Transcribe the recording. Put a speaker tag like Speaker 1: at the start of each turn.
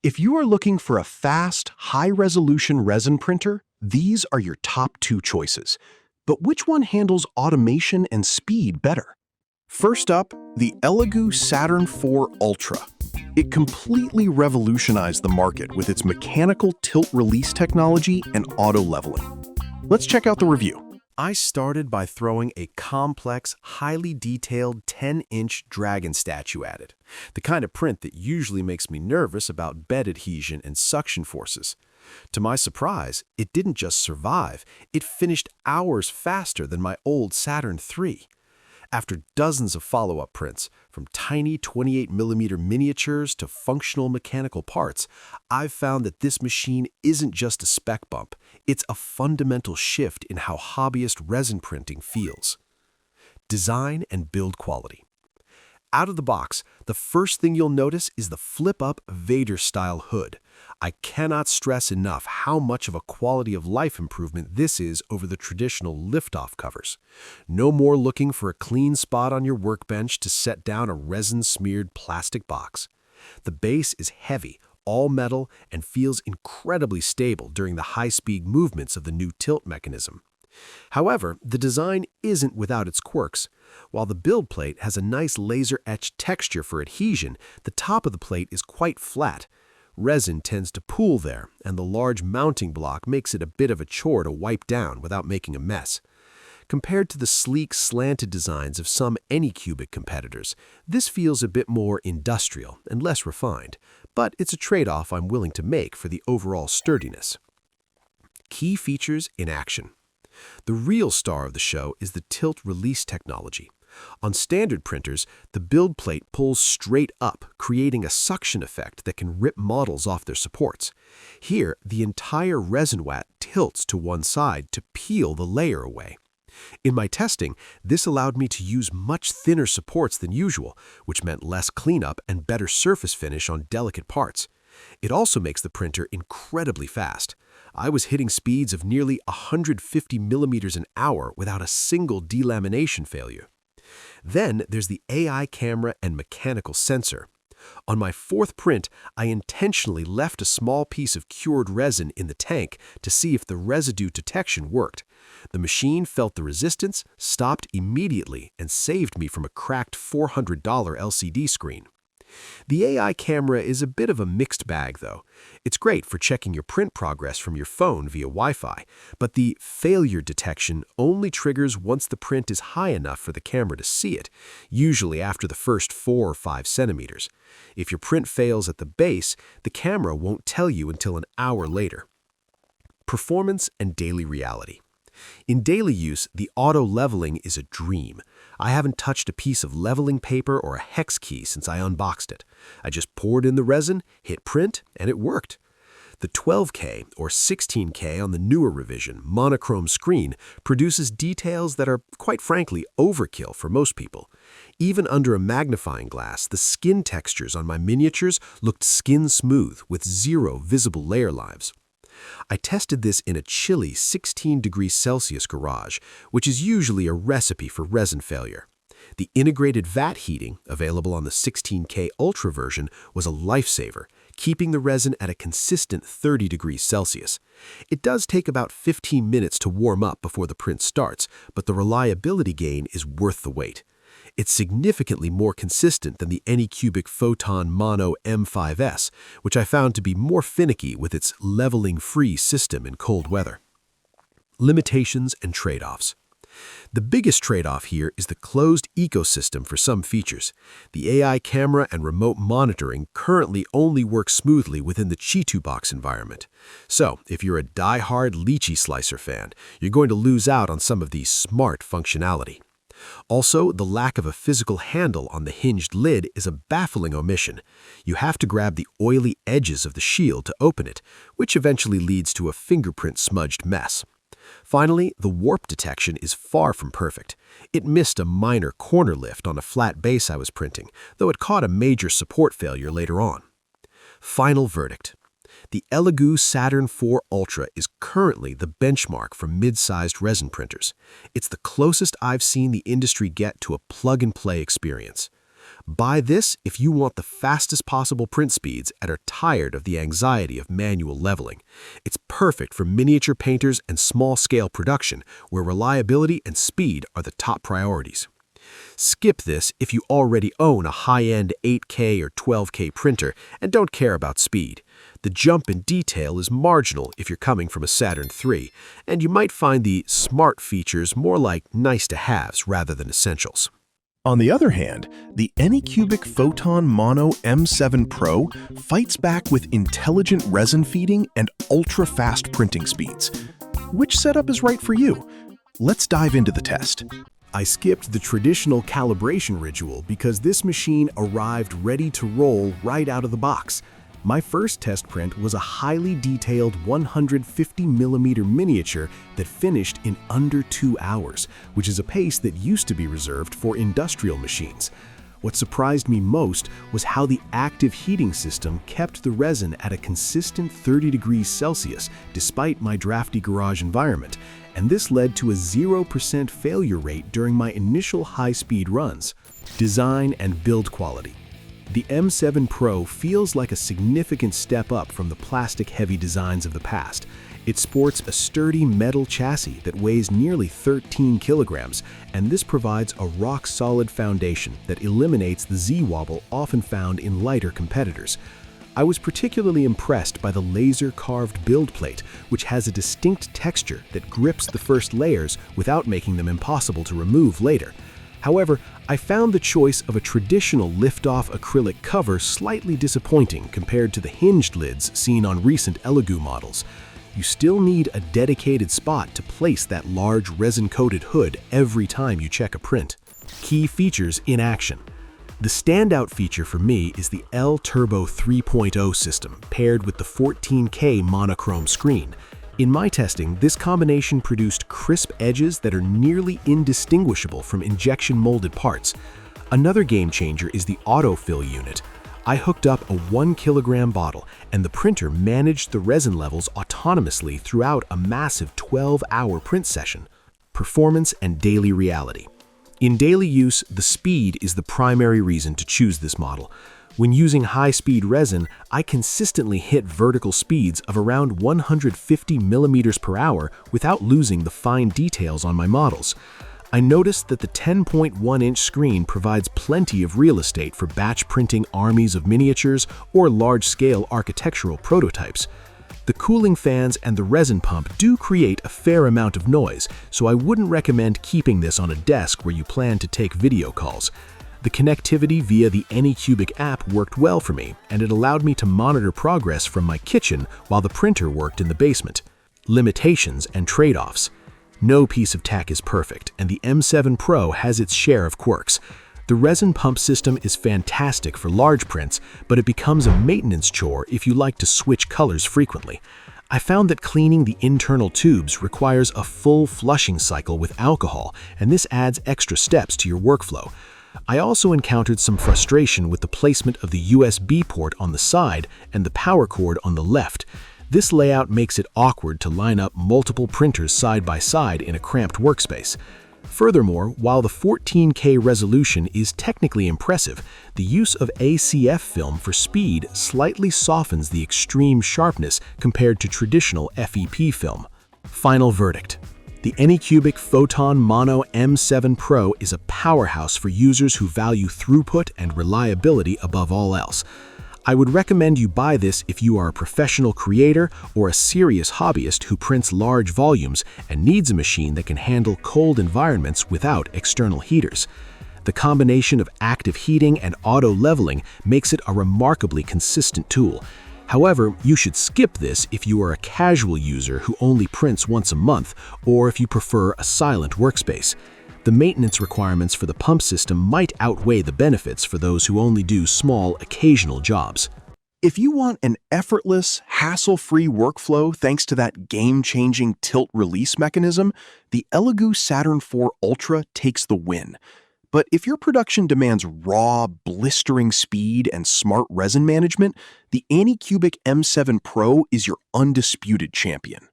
Speaker 1: If you are looking for a fast, high-resolution resin printer, these are your top two choices. But which one handles automation and speed better? First up, the Elegoo Saturn 4 Ultra. It completely revolutionized the market with its mechanical tilt-release technology and auto-leveling. Let's check out the review. I started by throwing a complex, highly detailed 10-inch dragon statue at it, the kind of print that usually makes me nervous about bed adhesion and suction forces. To my surprise, it didn't just survive, it finished hours faster than my old Saturn 3. After dozens of follow-up prints, from tiny 28mm miniatures to functional mechanical parts, I've found that this machine isn't just a spec bump, it's a fundamental shift in how hobbyist resin printing feels. Design and build quality. Out of the box, the first thing you'll notice is the flip-up Vader-style hood. I cannot stress enough how much of a quality-of-life improvement this is over the traditional lift-off covers. No more looking for a clean spot on your workbench to set down a resin-smeared plastic box. The base is heavy, all metal, and feels incredibly stable during the high-speed movements of the new tilt mechanism. However, the design isn't without its quirks. While the build plate has a nice laser-etched texture for adhesion, the top of the plate is quite flat. Resin tends to pool there, and the large mounting block makes it a bit of a chore to wipe down without making a mess. Compared to the sleek, slanted designs of some Anycubic competitors, this feels a bit more industrial and less refined, but it's a trade-off I'm willing to make for the overall sturdiness. Key features in action. The real star of the show is the tilt-release technology. On standard printers, the build plate pulls straight up, creating a suction effect that can rip models off their supports. Here, the entire resin vat tilts to one side to peel the layer away. In my testing, this allowed me to use much thinner supports than usual, which meant less cleanup and better surface finish on delicate parts. It also makes the printer incredibly fast. I was hitting speeds of nearly 150 millimeters an hour without a single delamination failure. Then there's the AI camera and mechanical sensor. On my fourth print, I intentionally left a small piece of cured resin in the tank to see if the residue detection worked. The machine felt the resistance, stopped immediately, and saved me from a cracked $400 LCD screen. The AI camera is a bit of a mixed bag, though. It's great for checking your print progress from your phone via Wi-Fi, but the failure detection only triggers once the print is high enough for the camera to see it, usually after the first 4 or 5 centimeters. If your print fails at the base, the camera won't tell you until an hour later. Performance and daily reality. In daily use, the auto-leveling is a dream. I haven't touched a piece of leveling paper or a hex key since I unboxed it. I just poured in the resin, hit print, and it worked. The 12K or 16K on the newer revision monochrome screen produces details that are, quite frankly, overkill for most people. Even under a magnifying glass, the skin textures on my miniatures looked skin smooth with 0 visible layer lives. I tested this in a chilly 16 degrees Celsius garage, which is usually a recipe for resin failure. The integrated vat heating, available on the 16K Ultra version, was a lifesaver, keeping the resin at a consistent 30 degrees Celsius. It does take about 15 minutes to warm up before the print starts, but the reliability gain is worth the wait. It's significantly more consistent than the Anycubic Photon Mono M5S, which I found to be more finicky with its leveling-free system in cold weather. Limitations and trade-offs. The biggest trade-off here is the closed ecosystem for some features. The AI camera and remote monitoring currently only work smoothly within the Cheeto Box environment. So, if you're a die-hard lychee slicer fan, you're going to lose out on some of the smart functionality. Also, the lack of a physical handle on the hinged lid is a baffling omission. You have to grab the oily edges of the shield to open it, which eventually leads to a fingerprint-smudged mess. Finally, the warp detection is far from perfect. It missed a minor corner lift on a flat base I was printing, though it caught a major support failure later on. Final verdict. The Elegoo Saturn 4 Ultra is currently the benchmark for mid-sized resin printers. It's the closest I've seen the industry get to a plug-and-play experience. Buy this if you want the fastest possible print speeds and are tired of the anxiety of manual leveling. It's perfect for miniature painters and small-scale production, where reliability and speed are the top priorities. Skip this if you already own a high-end 8K or 12K printer and don't care about speed. The jump in detail is marginal if you're coming from a Saturn III, and you might find the smart features more like nice-to-haves rather than essentials.
Speaker 2: On the other hand, the Anycubic Photon Mono M7 Pro fights back with intelligent resin feeding and ultra-fast printing speeds. Which setup is right for you? Let's dive into the test.
Speaker 1: I skipped the traditional calibration ritual because this machine arrived ready to roll right out of the box. My first test print was a highly detailed 150mm miniature that finished in under 2 hours, which is a pace that used to be reserved for industrial machines. What surprised me most was how the active heating system kept the resin at a consistent 30 degrees Celsius despite my drafty garage environment, and this led to a 0% failure rate during my initial high-speed runs. Design and build quality. The M7 Pro feels like a significant step up from the plastic-heavy designs of the past. It sports a sturdy metal chassis that weighs nearly 13 kilograms, and this provides a rock-solid foundation that eliminates the Z-wobble often found in lighter competitors. I was particularly impressed by the laser-carved build plate, which has a distinct texture that grips the first layers without making them impossible to remove later. However, I found the choice of a traditional lift-off acrylic cover slightly disappointing compared to the hinged lids seen on recent Elegoo models. You still need a dedicated spot to place that large resin-coated hood every time you check a print. Key features in action. The standout feature for me is the L-Turbo 3.0 system paired with the 14K monochrome screen. In my testing, this combination produced crisp edges that are nearly indistinguishable from injection-molded parts. Another game changer is the autofill unit. I hooked up a 1 kilogram bottle, and the printer managed the resin levels autonomously throughout a massive 12-hour print session. Performance and daily reality. In daily use, the speed is the primary reason to choose this model. When using high-speed resin, I consistently hit vertical speeds of around 150 millimeters per hour without losing the fine details on my models. I noticed that the 10.1-inch screen provides plenty of real estate for batch printing armies of miniatures or large-scale architectural prototypes. The cooling fans and the resin pump do create a fair amount of noise, so I wouldn't recommend keeping this on a desk where you plan to take video calls. The connectivity via the Anycubic app worked well for me, and it allowed me to monitor progress from my kitchen while the printer worked in the basement. Limitations and trade-offs. No piece of tech is perfect, and the M7 Pro has its share of quirks. The resin pump system is fantastic for large prints, but it becomes a maintenance chore if you like to switch colors frequently. I found that cleaning the internal tubes requires a full flushing cycle with alcohol, and this adds extra steps to your workflow. I also encountered some frustration with the placement of the USB port on the side and the power cord on the left. This layout makes it awkward to line up multiple printers side by side in a cramped workspace. Furthermore, while the 14K resolution is technically impressive, the use of ACF film for speed slightly softens the extreme sharpness compared to traditional FEP film. Final verdict. The Anycubic Photon Mono M7 Pro is a powerhouse for users who value throughput and reliability above all else. I would recommend you buy this if you are a professional creator or a serious hobbyist who prints large volumes and needs a machine that can handle cold environments without external heaters. The combination of active heating and auto leveling makes it a remarkably consistent tool. However, you should skip this if you are a casual user who only prints once a month or if you prefer a silent workspace. The maintenance requirements for the pump system might outweigh the benefits for those who only do small, occasional jobs.
Speaker 2: If you want an effortless, hassle-free workflow thanks to that game-changing tilt-release mechanism, the Elegoo Saturn IV Ultra takes the win. But if your production demands raw, blistering speed and smart resin management, the Anycubic M7 Pro is your undisputed champion.